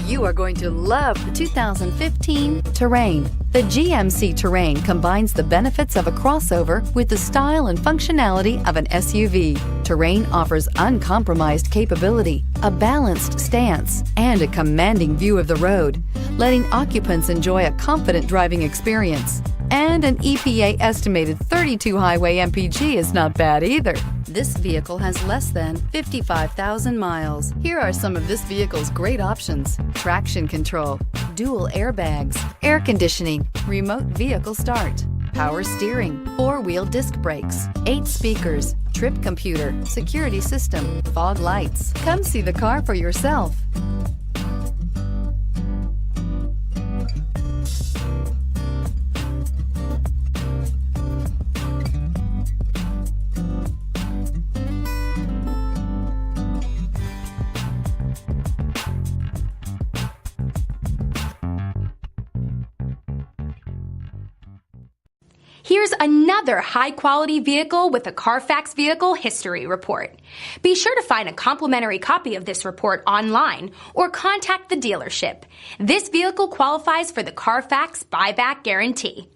You are going to love the 2015 Terrain. The GMC Terrain combines the benefits of a crossover with the style and functionality of an SUV. Terrain offers uncompromised capability, a balanced stance, and a commanding view of the road, letting occupants enjoy a confident driving experience. And an EPA estimated 32 highway MPG is not bad either. This vehicle has less than 55,000 miles. Here are some of this vehicle's great options: traction control, dual airbags, air conditioning, remote vehicle start, power steering, 4-wheel disc brakes, 8 speakers, trip computer, security system, fog lights. Come see the car for yourself. Here's another high-quality vehicle with a CARFAX Vehicle History Report. Be sure to find a complimentary copy of this report online or contact the dealership. This vehicle qualifies for the CARFAX Buyback Guarantee.